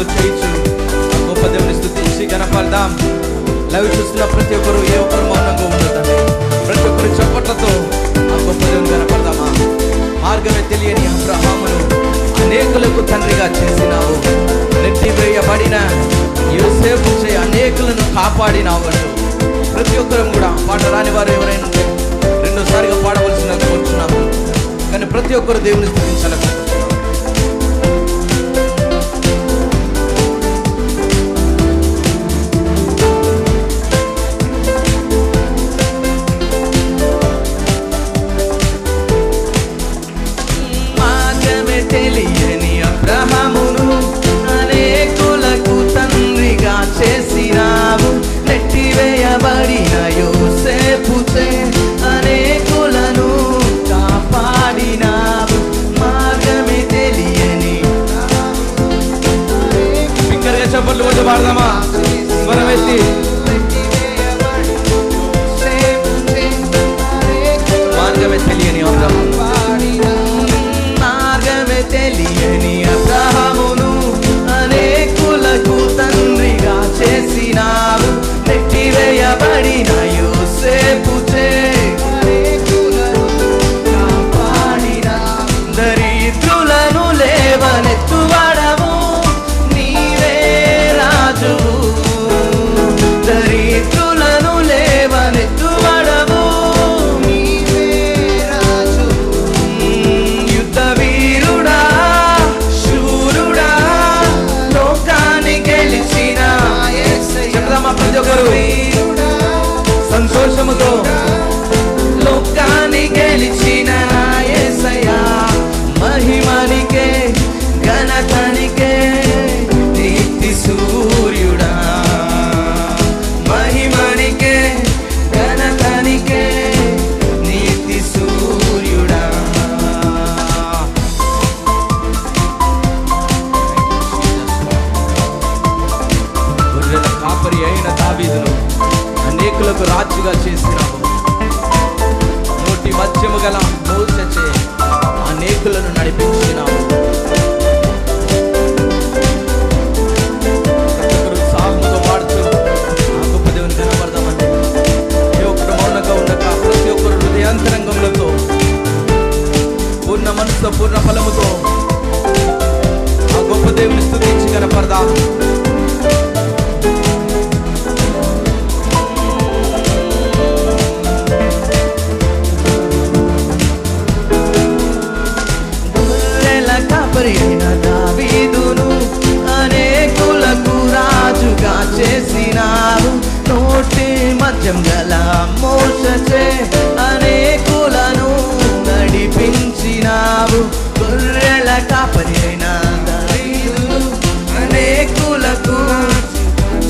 ఆరాధనలు చేయొచ్చు. గొప్ప దేవుని స్తుతించి గణపడదాం. లైవ్ చూస్తున్న ప్రతి ఒక్కరు ఏ ఒక్కరు మౌనంగా ఉండదండి. ప్రతి ఒక్కరు చప్పట్లతో ఆ గొప్ప దేవుని గణపడదామా. మార్గమే తెలియని అబ్రహామును అనేకులకు తండ్రిగా చేసినావు. నెట్టివేయబడిన యోసేపు చే అనేకులను కాపాడినావు అంటూ ప్రతి ఒక్కరం కూడా పాట రాని వారు ఎవరైనా ఉంటే రెండోసారిగా పాడవలసిన కోరుచున్నాము. కానీ ప్రతి ఒక్కరు దేవుని స్తుతించాలని తెలియని అబ్రహామును అనేకులకు తండ్రిగా చేసినావు. నెట్టివేయబడిన యోసేపుచే అనేకులను కాపాడినావు. మార్గమే తెలియని బిగ్గరగా చప్పట్లు కొట్టి పాడదామా. స్వరమెత్తి మార్గమే తెలియని అబ్రహాము, తెలియని అబ్రహామును అనేకులకు తండ్రిగా చేసినావు. నెట్టివేయబడిన యోసేపుచే అనేకులను కాపాడినావు. దరిద్రులను లేవనెత్తువాడవు నీవే రాజువు. దరిద్రులను లేవనెత్తువాడవు నీవే రాజువు. యుద్ధ వీరుడా శూరుడా లోకాన్ని గెలిచిన చెప్దామా ప్రతి ఒక్కరు సంతోషముతో. లోకాన్ని గెలిచిన యేసయ్యా మహిమనికే ఘనతనికే నీతి సూర్యుడా. మహిమనికే ఘనతనికే నీతి సూర్యుడా. గొర్రెల కాపరి అయిన దావీదును అనేకులకు రాజుగా చేసినావు. నోటి మధ్యము గల మోసచే అనేకులను నడిపించినావు. ప్రతి ఒక్కరు సాగుతో పాడుతూ ఆ గొప్ప దేవుని కనపడదామండి. ఏ ఒక్కరు మౌనంగా ఉండక ప్రతి ఒక్కరు హృదయాంతరంగములతో పూర్ణ మనసుతో పూర్ణ ఫలముతో ఆ గొప్ప దేవుని స్తుతించి కనపడదాం. కాపరి అయిన దావీదును అనేకులకు రాజుగా చేసినావు. నోటి మధ్యం గల మోసచే అనేకులను నడిపించినావు. గొర్రెల కాపరి అయిన దావీదును అనేకులకు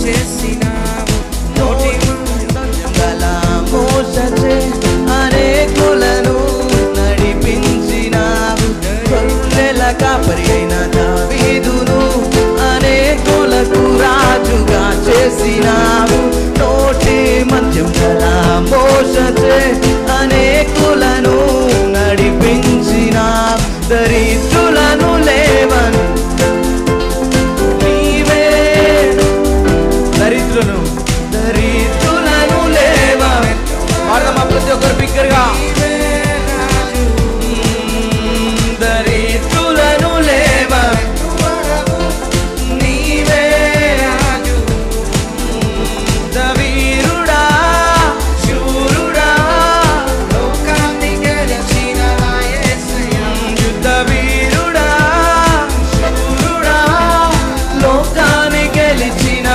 చేసినావు. నోటి మధ్యం గల మోసచే అనేకులను నడిపించినావు. గొర్రెల కాపరి అయిన దావీదును అనేకులకు రాజుగా చేసినావు. నోటి మధ్యం గల మోసచే అనేకులను నడిపించినావు. దరిద్రులను లేవను నీవే దరిద్రులను లేవను పాడదామా ప్రతి ఒక్కరు బిగ్గరగా. దరిద్రులను లేవను నీవే రాజు. వీరుడా శూరుడా లోకాన్ని గెలిచిన యేసయ్యా. యుద్ధ వీరుడా శూరుడా లోకాన్ని గెలిచిన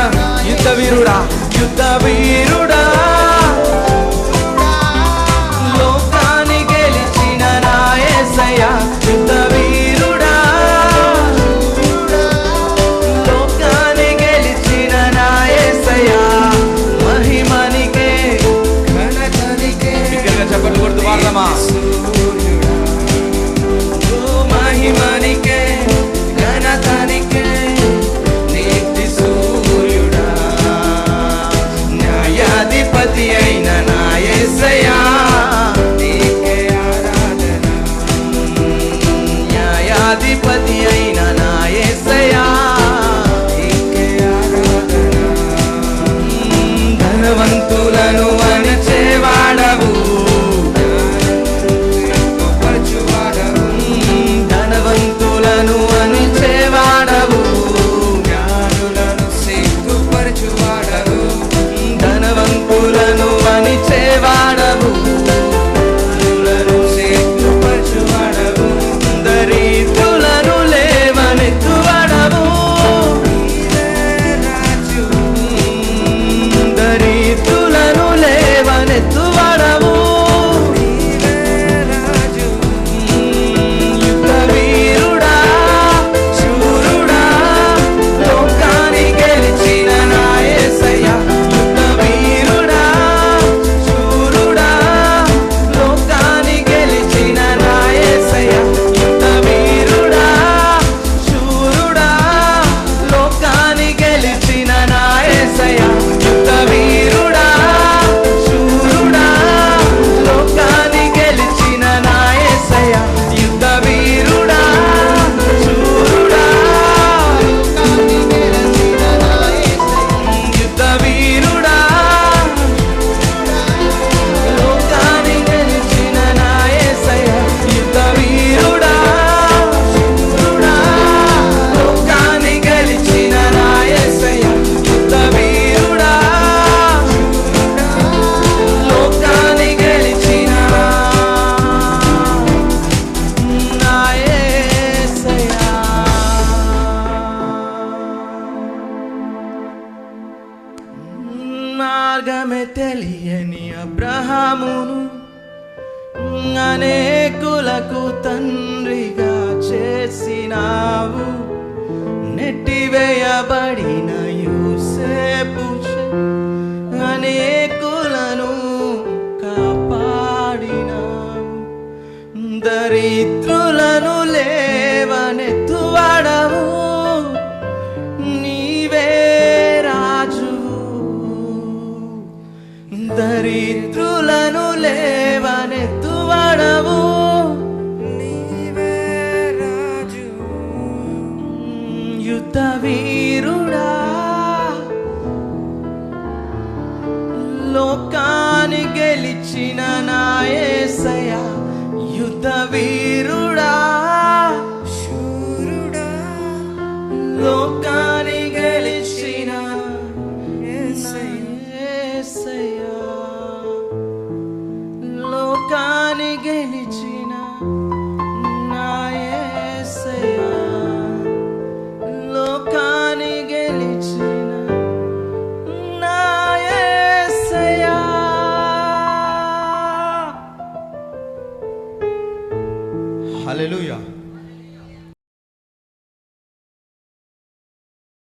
యుద్ధ వీరుడా యుద్ధ వీరుడా లోకాన్ని గెలిచిన నా యేసయ్యా. యుద్ధ వీరుడా లోకాన్ని గెలిచిన నా యేసయ్యా మహిమనికే ఘనతనికే బిగ్గరగా చప్పట్లు కొడుతూ పాడదామా. మహిమనికే ఘనతనికే నీతి సూర్యుడా. న్యాయాధి మార్గమే తెలియని అబ్రహామును అనేకులకు తండ్రిగా చేసినావు. నెట్టివేయబడిన యోసేపు అనేకులను కాపాడినావు. దరిద్రులను లేవనెత్తువాడవు, నీవే రాజువు. దరిద్రులను లేవనెత్తువాడవు, నీవే రాజువు. యుద్ధ వీరుడా, లోకాన్ని గెలిచిన నా యేసయ్యా. యుద్ధ వీరుడా, శూరుడా, లోకాన్ని గెలిచిన యేసయ్యా. లోకాన్ని గెలిచిన